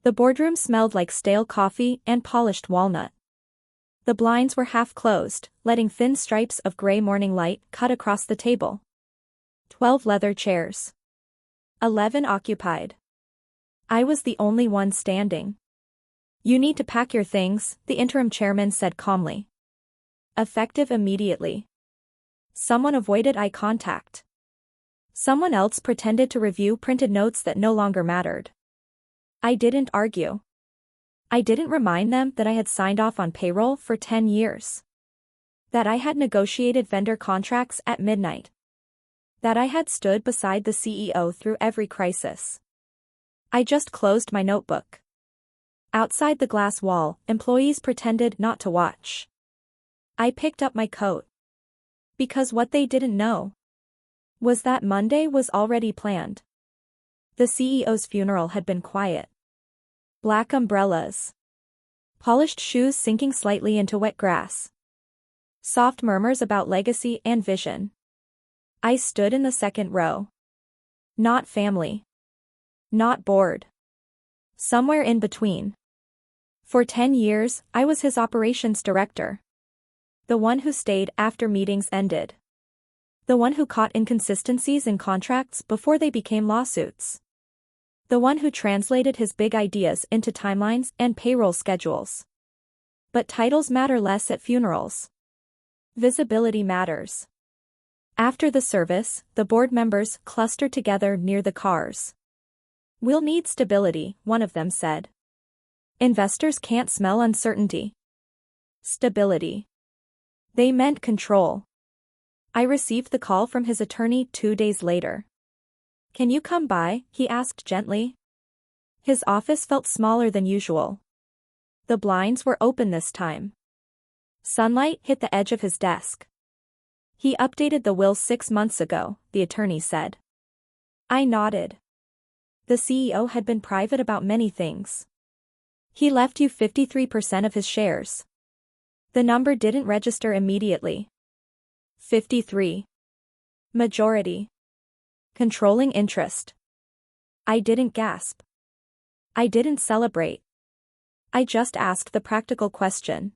The boardroom smelled like stale coffee and polished walnut. The blinds were half closed, letting thin stripes of gray morning light cut across the table. 12 leather chairs. 11 occupied. I was the only one standing. "You need to pack your things," the interim chairman said calmly. Effective immediately. Someone avoided eye contact. Someone else pretended to review printed notes that no longer mattered. I didn't argue. I didn't remind them that I had signed off on payroll for 10 years. That I had negotiated vendor contracts at midnight. That I had stood beside the CEO through every crisis. I just closed my notebook. Outside the glass wall, employees pretended not to watch. I picked up my coat. Because what they didn't know was that Monday was already planned. The CEO's funeral had been quiet. Black umbrellas. Polished shoes sinking slightly into wet grass. Soft murmurs about legacy and vision. I stood in the second row. Not family. Not bored. Somewhere in between. For 10 years, I was his operations director. The one who stayed after meetings ended. The one who caught inconsistencies in contracts before they became lawsuits. The one who translated his big ideas into timelines and payroll schedules. But titles matter less at funerals. Visibility matters. After the service, the board members clustered together near the cars. "We'll need stability," one of them said. "Investors can't smell uncertainty." Stability. They meant control. I received the call from his attorney 2 days later. "Can you come by?" he asked gently. His office felt smaller than usual. The blinds were open this time. Sunlight hit the edge of his desk. "He updated the will 6 months ago," the attorney said. I nodded. The CEO had been private about many things. "He left you 53% of his shares." The number didn't register immediately. 53. Majority. Controlling interest. I didn't gasp. I didn't celebrate. I just asked the practical question.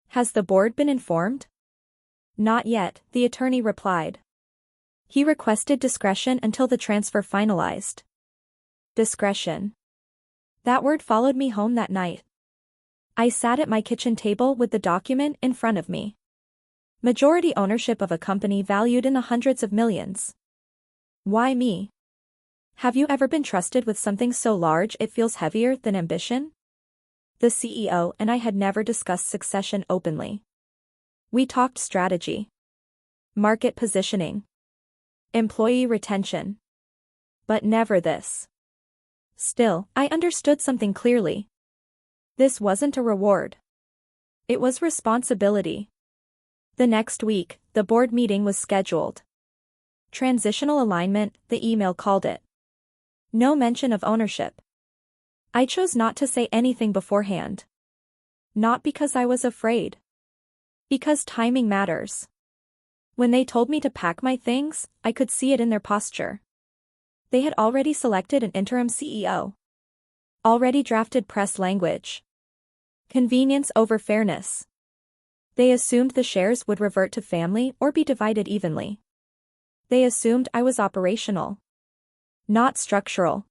"Has the board been informed?" "Not yet," the attorney replied. He requested discretion until the transfer finalized. Discretion. That word followed me home that night. I sat at my kitchen table with the document in front of me. Majority ownership of a company valued in the hundreds of millions. Why me? Have you ever been trusted with something so large it feels heavier than ambition? The CEO and I had never discussed succession openly. We talked strategy. Market positioning. Employee retention. But never this. Still, I understood something clearly. This wasn't a reward. It was responsibility. The next week, the board meeting was scheduled. Transitional alignment, the email called it. No mention of ownership. I chose not to say anything beforehand. Not because I was afraid. Because timing matters. When they told me to pack my things, I could see it in their posture. They had already selected an interim CEO. Already drafted press language. Convenience over fairness. They assumed the shares would revert to family or be divided evenly. They assumed I was operational. Not structural.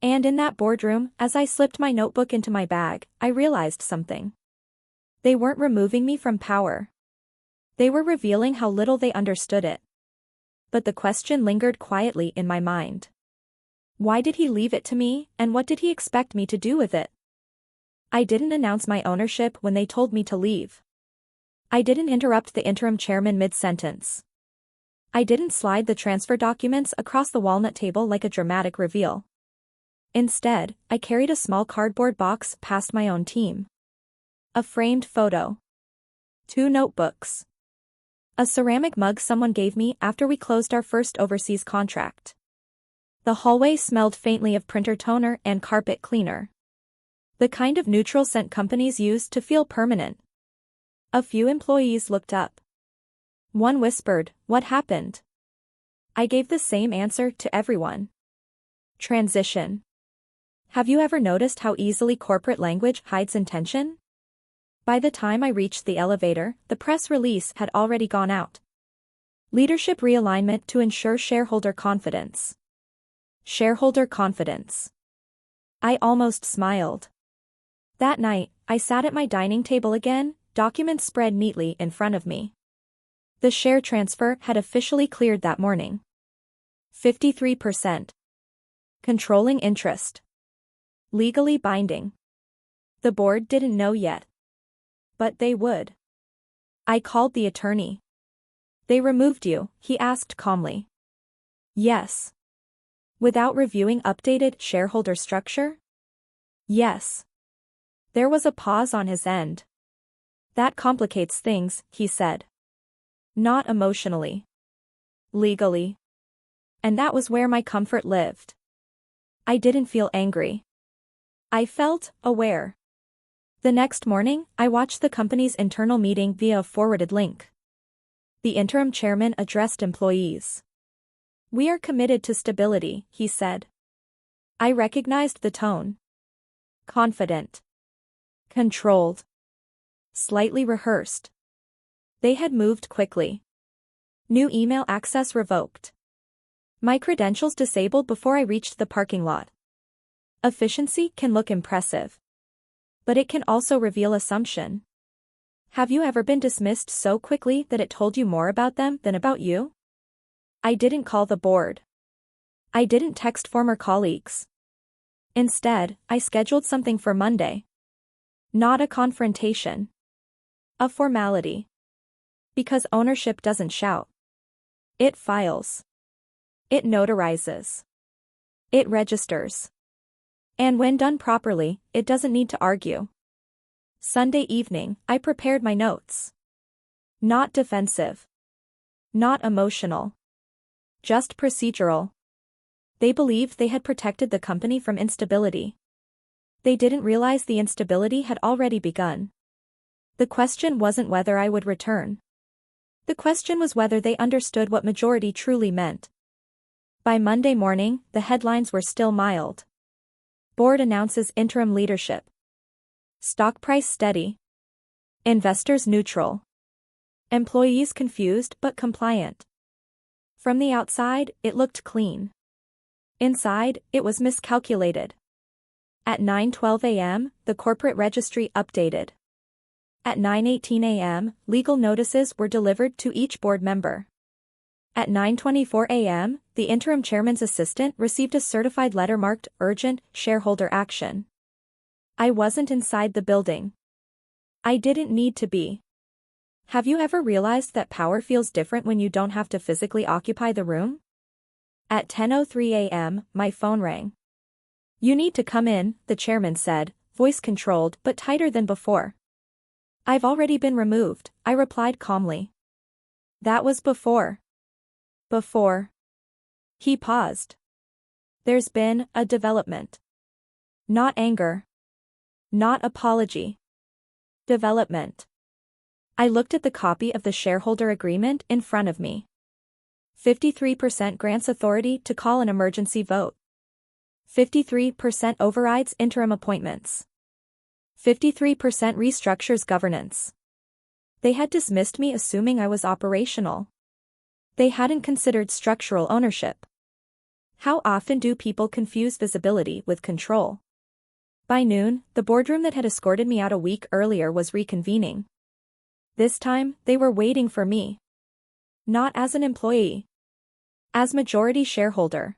And in that boardroom, as I slipped my notebook into my bag, I realized something. They weren't removing me from power. They were revealing how little they understood it. But the question lingered quietly in my mind. Why did he leave it to me, and what did he expect me to do with it? I didn't announce my ownership when they told me to leave. I didn't interrupt the interim chairman mid-sentence. I didn't slide the transfer documents across the walnut table like a dramatic reveal. Instead, I carried a small cardboard box past my own team. A framed photo. 2 notebooks. A ceramic mug someone gave me after we closed our first overseas contract. The hallway smelled faintly of printer toner and carpet cleaner. The kind of neutral scent companies use to feel permanent. A few employees looked up. One whispered, "What happened?" I gave the same answer to everyone. Transition. Have you ever noticed how easily corporate language hides intention? By the time I reached the elevator, the press release had already gone out. Leadership realignment to ensure shareholder confidence. Shareholder confidence. I almost smiled. That night, I sat at my dining table again, documents spread neatly in front of me. The share transfer had officially cleared that morning. 53%. Controlling interest. Legally binding. The board didn't know yet. But they would. I called the attorney. They removed you, he asked calmly. Yes. Without reviewing updated shareholder structure? Yes. There was a pause on his end. That complicates things, he said. Not emotionally. Legally. And that was where my comfort lived. I didn't feel angry. I felt aware. The next morning, I watched the company's internal meeting via a forwarded link. The interim chairman addressed employees. We are committed to stability, he said. I recognized the tone. Confident. Controlled. Slightly rehearsed. They had moved quickly. New email access revoked. My credentials disabled before I reached the parking lot. Efficiency can look impressive. But it can also reveal assumption. Have you ever been dismissed so quickly that it told you more about them than about you? I didn't call the board. I didn't text former colleagues. Instead, I scheduled something for Monday. Not a confrontation. A formality. Because ownership doesn't shout. It files. It notarizes. It registers. And when done properly, it doesn't need to argue. Sunday evening, I prepared my notes. Not defensive. Not emotional. Just procedural. They believed they had protected the company from instability. They didn't realize the instability had already begun. The question wasn't whether I would return. The question was whether they understood what majority truly meant. By Monday morning, the headlines were still mild. Board announces interim leadership. Stock price steady. Investors neutral. Employees confused but compliant. From the outside, it looked clean. Inside, it was miscalculated. At 9:12 a.m., the corporate registry updated. At 9:18 a.m., legal notices were delivered to each board member. At 9:24 a.m., the interim chairman's assistant received a certified letter marked Urgent Shareholder Action. I wasn't inside the building. I didn't need to be. Have you ever realized that power feels different when you don't have to physically occupy the room? At 10:03 a.m., my phone rang. You need to come in, the chairman said, voice controlled but tighter than before. I've already been removed, I replied calmly. That was before. Before. He paused. There's been a development. Not anger. Not apology. Development. I looked at the copy of the shareholder agreement in front of me. 53% grants authority to call an emergency vote. 53% overrides interim appointments. 53% restructures governance. They had dismissed me assuming I was operational. They hadn't considered structural ownership. How often do people confuse visibility with control? By noon, the boardroom that had escorted me out a week earlier was reconvening. This time, they were waiting for me. Not as an employee. As majority shareholder.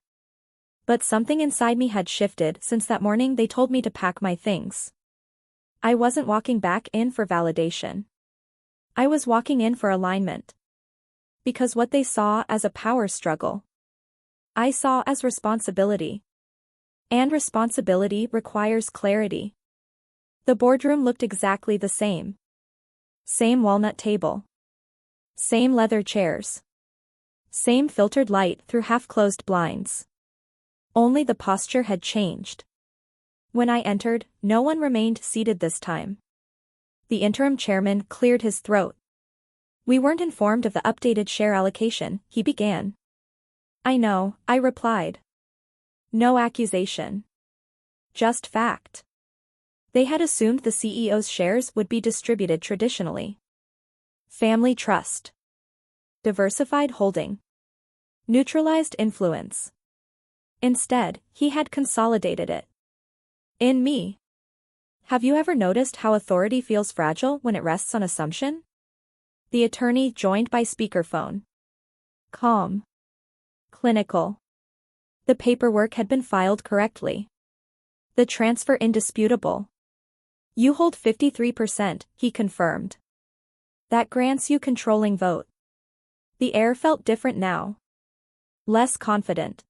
But something inside me had shifted since that morning they told me to pack my things. I wasn't walking back in for validation. I was walking in for alignment. Because what they saw as a power struggle, I saw as responsibility. And responsibility requires clarity. The boardroom looked exactly the same. Same walnut table. Same leather chairs. Same filtered light through half-closed blinds. Only the posture had changed. When I entered, no one remained seated this time. The interim chairman cleared his throat. We weren't informed of the updated share allocation, he began. I know, I replied. No accusation. Just fact. They had assumed the CEO's shares would be distributed traditionally. Family trust. Diversified holding. Neutralized influence. Instead, he had consolidated it. In me. Have you ever noticed how authority feels fragile when it rests on assumption? The attorney joined by speakerphone. Calm. Clinical. The paperwork had been filed correctly. The transfer indisputable. You hold 53%, he confirmed. That grants you controlling vote. The air felt different now. Less confident.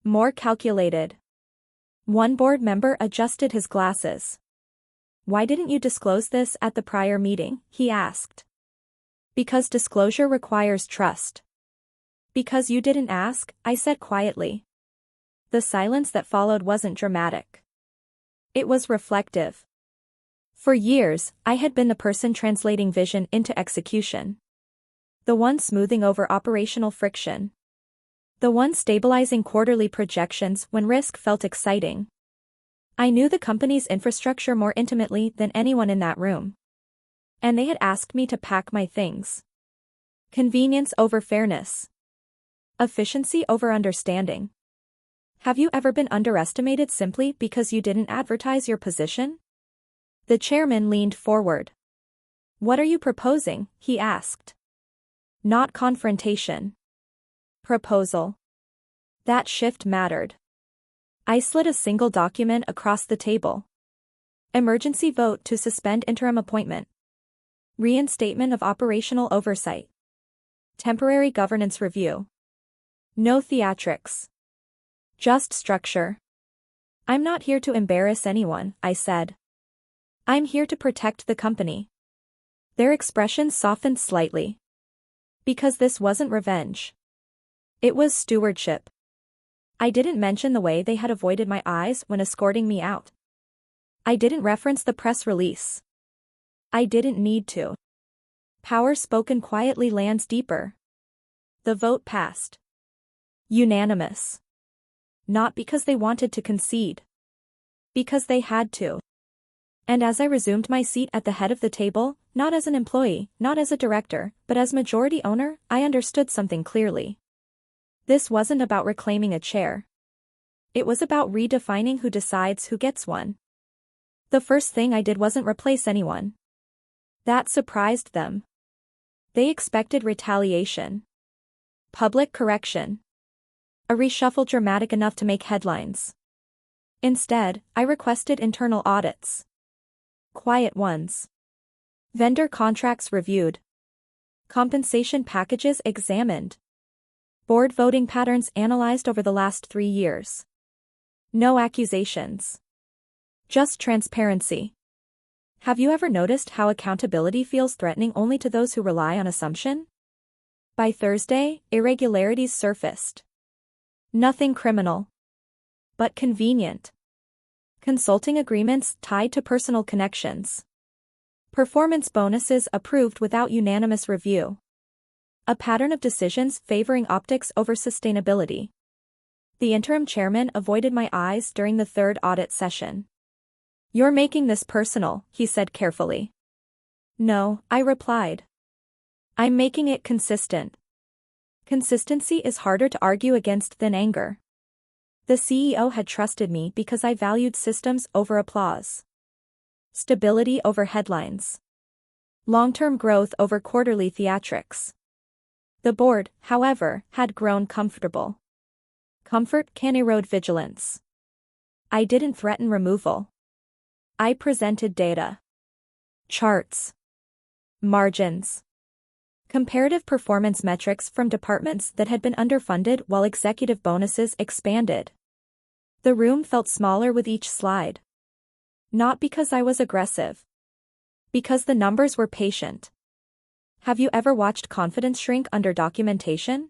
More calculated. One board member adjusted his glasses. Why didn't you disclose this at the prior meeting? He asked. Because disclosure requires trust. Because you didn't ask, I said quietly. The silence that followed wasn't dramatic. It was reflective. For years, I had been the person translating vision into execution. The one smoothing over operational friction. The one stabilizing quarterly projections when risk felt exciting. I knew the company's infrastructure more intimately than anyone in that room. And they had asked me to pack my things. Convenience over fairness. Efficiency over understanding. Have you ever been underestimated simply because you didn't advertise your position? The chairman leaned forward. What are you proposing? He asked. Not confrontation. Proposal. That shift mattered. I slid a single document across the table. Emergency vote to suspend interim appointment. Reinstatement of operational oversight. Temporary governance review. No theatrics. Just structure. I'm not here to embarrass anyone, I said. I'm here to protect the company. Their expression softened slightly. Because this wasn't revenge. It was stewardship. I didn't mention the way they had avoided my eyes when escorting me out. I didn't reference the press release. I didn't need to. Power spoken quietly lands deeper. The vote passed. Unanimous. Not because they wanted to concede. Because they had to. And as I resumed my seat at the head of the table, not as an employee, not as a director, but as majority owner, I understood something clearly. This wasn't about reclaiming a chair. It was about redefining who decides who gets one. The first thing I did wasn't replace anyone. That surprised them. They expected retaliation. Public correction. A reshuffle dramatic enough to make headlines. Instead, I requested internal audits. Quiet ones. Vendor contracts reviewed. Compensation packages examined. Board voting patterns analyzed over the last 3 years. No accusations. Just transparency. Have you ever noticed how accountability feels threatening only to those who rely on assumption? By Thursday, irregularities surfaced. Nothing criminal. But convenient. Consulting agreements tied to personal connections. Performance bonuses approved without unanimous review. A pattern of decisions favoring optics over sustainability. The interim chairman avoided my eyes during the third audit session. You're making this personal, he said carefully. No, I replied. I'm making it consistent. Consistency is harder to argue against than anger. The CEO had trusted me because I valued systems over applause. Stability over headlines. Long-term growth over quarterly theatrics. The board, however, had grown comfortable. Comfort can erode vigilance. I didn't threaten removal. I presented data. Charts. Margins. Comparative performance metrics from departments that had been underfunded while executive bonuses expanded. The room felt smaller with each slide. Not because I was aggressive. Because the numbers were patient. Have you ever watched confidence shrink under documentation?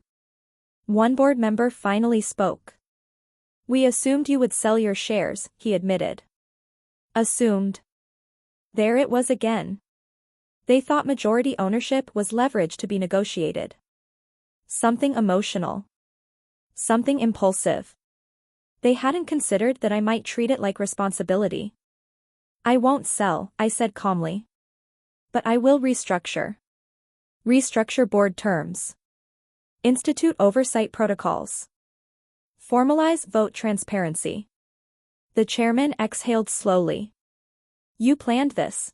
One board member finally spoke. We assumed you would sell your shares, he admitted. Assumed. There it was again. They thought majority ownership was leverage to be negotiated. Something emotional. Something impulsive. They hadn't considered that I might treat it like responsibility. I won't sell, I said calmly. But I will restructure. Restructure board terms. Institute oversight protocols. Formalize vote transparency. The chairman exhaled slowly. You planned this.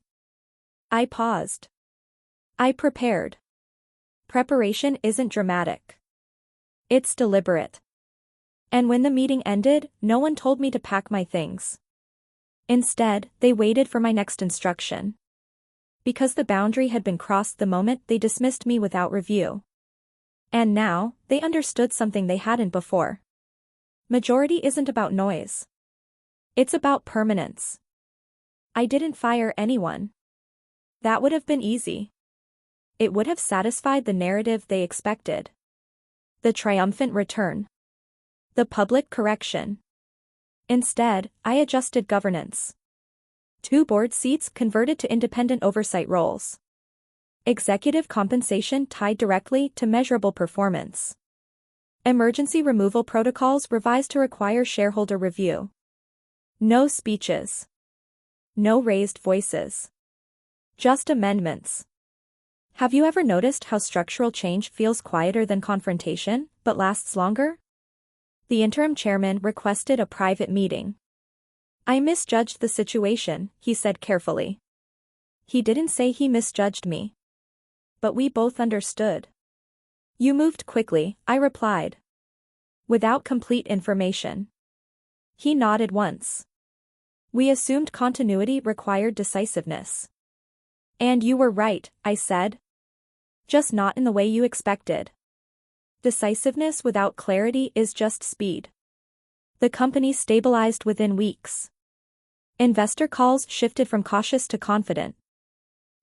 I paused. I prepared. Preparation isn't dramatic. It's deliberate. And when the meeting ended, no one told me to pack my things. Instead, they waited for my next instruction. Because the boundary had been crossed the moment they dismissed me without review. And now, they understood something they hadn't before. Majority isn't about noise. It's about permanence. I didn't fire anyone. That would have been easy. It would have satisfied the narrative they expected. The triumphant return. The public correction. Instead, I adjusted governance. 2 board seats converted to independent oversight roles. Executive compensation tied directly to measurable performance. Emergency removal protocols revised to require shareholder review. No speeches. No raised voices. Just amendments. Have you ever noticed how structural change feels quieter than confrontation, but lasts longer? The interim chairman requested a private meeting. I misjudged the situation, he said carefully. He didn't say he misjudged me. But we both understood. You moved quickly, I replied. Without complete information. He nodded once. We assumed continuity required decisiveness. And you were right, I said. Just not in the way you expected. Decisiveness without clarity is just speed. The company stabilized within weeks. Investor calls shifted from cautious to confident.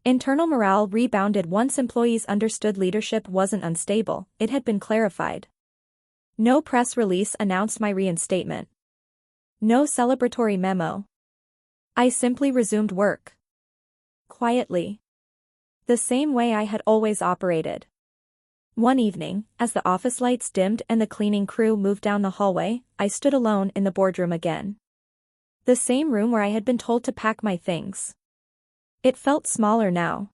Internal morale rebounded once employees understood leadership wasn't unstable, it had been clarified. No press release announced my reinstatement. No celebratory memo. I simply resumed work. Quietly. The same way I had always operated. One evening, as the office lights dimmed and the cleaning crew moved down the hallway, I stood alone in the boardroom again. The same room where I had been told to pack my things. It felt smaller now.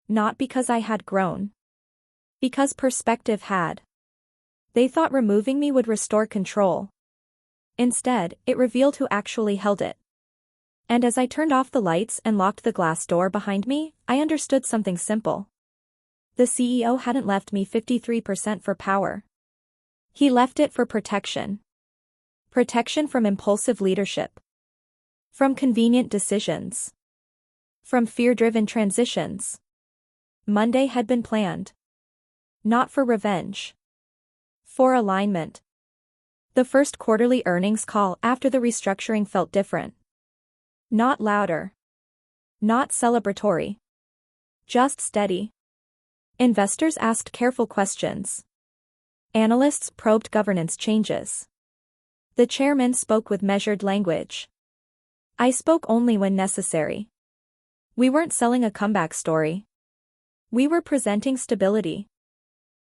Not because I had grown. Because perspective had. They thought removing me would restore control. Instead, it revealed who actually held it. And as I turned off the lights and locked the glass door behind me, I understood something simple. The CEO hadn't left me 53% for power. He left it for protection. Protection from impulsive leadership. From convenient decisions. From fear-driven transitions. Monday had been planned. Not for revenge. For alignment. The first quarterly earnings call after the restructuring felt different. Not louder. Not celebratory. Just steady. Investors asked careful questions. Analysts probed governance changes. The chairman spoke with measured language. I spoke only when necessary. We weren't selling a comeback story. We were presenting stability.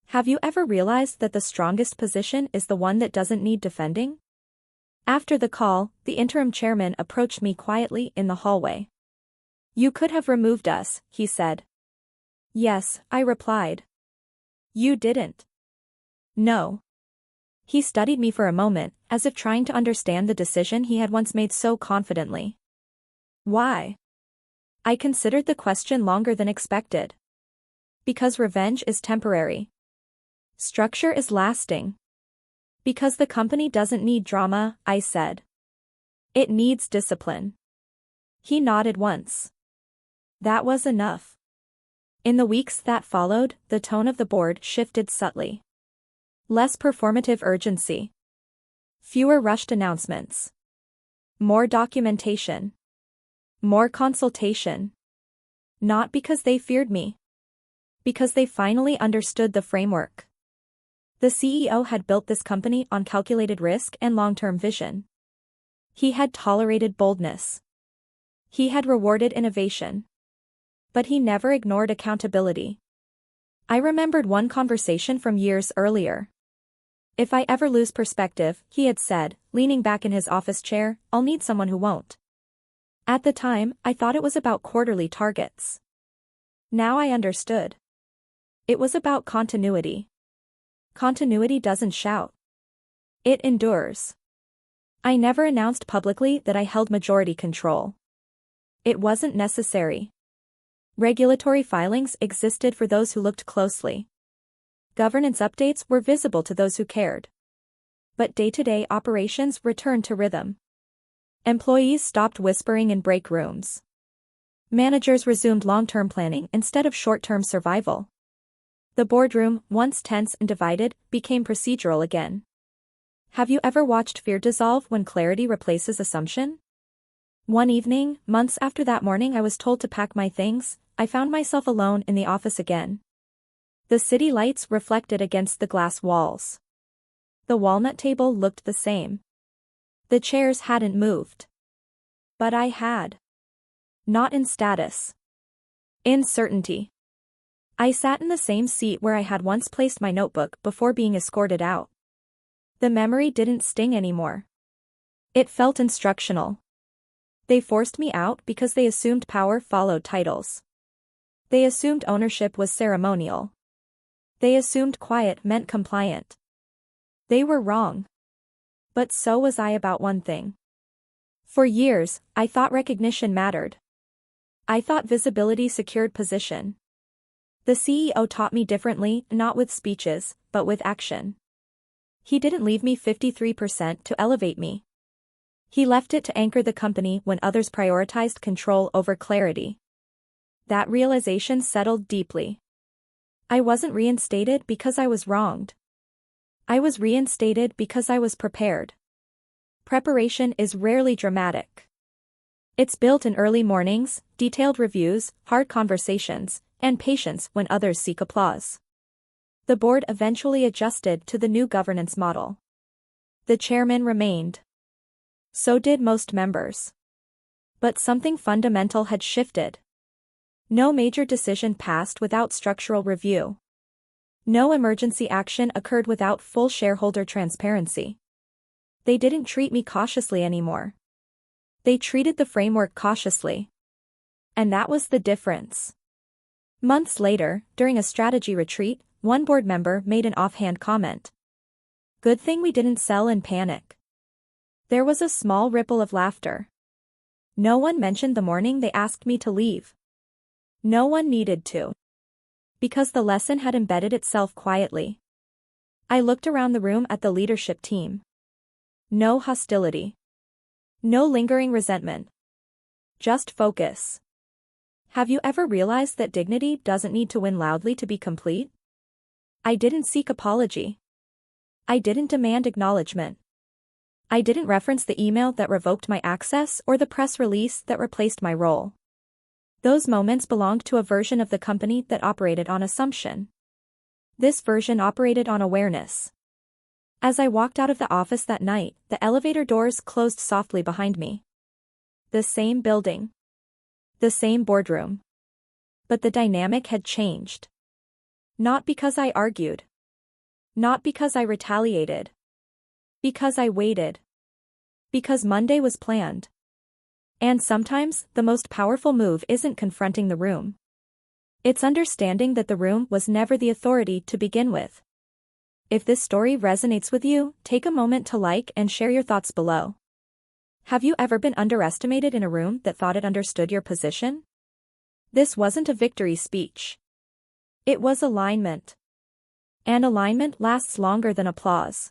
Have you ever realized that the strongest position is the one that doesn't need defending? After the call, the interim chairman approached me quietly in the hallway. You could have removed us, he said. Yes, I replied. You didn't. No. He studied me for a moment, as if trying to understand the decision he had once made so confidently. Why? I considered the question longer than expected. Because revenge is temporary. Structure is lasting. Because the company doesn't need drama, I said. It needs discipline. He nodded once. That was enough. In the weeks that followed, the tone of the board shifted subtly. Less performative urgency. Fewer rushed announcements. More documentation. More consultation. Not because they feared me. Because they finally understood the framework. The CEO had built this company on calculated risk and long-term vision. He had tolerated boldness. He had rewarded innovation. But he never ignored accountability. I remembered one conversation from years earlier. If I ever lose perspective, he had said, leaning back in his office chair, I'll need someone who won't. At the time, I thought it was about quarterly targets. Now I understood. It was about continuity. Continuity doesn't shout. It endures. I never announced publicly that I held majority control. It wasn't necessary. Regulatory filings existed for those who looked closely. Governance updates were visible to those who cared. But day-to-day operations returned to rhythm. Employees stopped whispering in break rooms. Managers resumed long-term planning instead of short-term survival. The boardroom, once tense and divided, became procedural again. Have you ever watched fear dissolve when clarity replaces assumption? One evening, months after that morning I was told to pack my things, I found myself alone in the office again. The city lights reflected against the glass walls. The walnut table looked the same. The chairs hadn't moved. But I had. Not in status. In certainty. I sat in the same seat where I had once placed my notebook before being escorted out. The memory didn't sting anymore. It felt instructional. They forced me out because they assumed power followed titles. They assumed ownership was ceremonial. They assumed quiet meant compliant. They were wrong. But so was I about one thing. For years, I thought recognition mattered. I thought visibility secured position. The CEO taught me differently, not with speeches, but with action. He didn't leave me 53% to elevate me. He left it to anchor the company when others prioritized control over clarity. That realization settled deeply. I wasn't reinstated because I was wronged. I was reinstated because I was prepared. Preparation is rarely dramatic. It's built in early mornings, detailed reviews, hard conversations, and patience when others seek applause. The board eventually adjusted to the new governance model. The chairman remained. So did most members. But something fundamental had shifted. No major decision passed without structural review. No emergency action occurred without full shareholder transparency. They didn't treat me cautiously anymore. They treated the framework cautiously. And that was the difference. Months later, during a strategy retreat, one board member made an offhand comment. Good thing we didn't sell in panic. There was a small ripple of laughter. No one mentioned the morning they asked me to leave. No one needed to. Because the lesson had embedded itself quietly. I looked around the room at the leadership team. No hostility. No lingering resentment. Just focus. Have you ever realized that dignity doesn't need to win loudly to be complete? I didn't seek apology. I didn't demand acknowledgement. I didn't reference the email that revoked my access or the press release that replaced my role. Those moments belonged to a version of the company that operated on assumption. This version operated on awareness. As I walked out of the office that night, the elevator doors closed softly behind me. The same building. The same boardroom. But the dynamic had changed. Not because I argued. Not because I retaliated. Because I waited. Because Monday was planned. And sometimes, the most powerful move isn't confronting the room. It's understanding that the room was never the authority to begin with. If this story resonates with you, take a moment to like and share your thoughts below. Have you ever been underestimated in a room that thought it understood your position? This wasn't a victory speech. It was alignment. And alignment lasts longer than applause.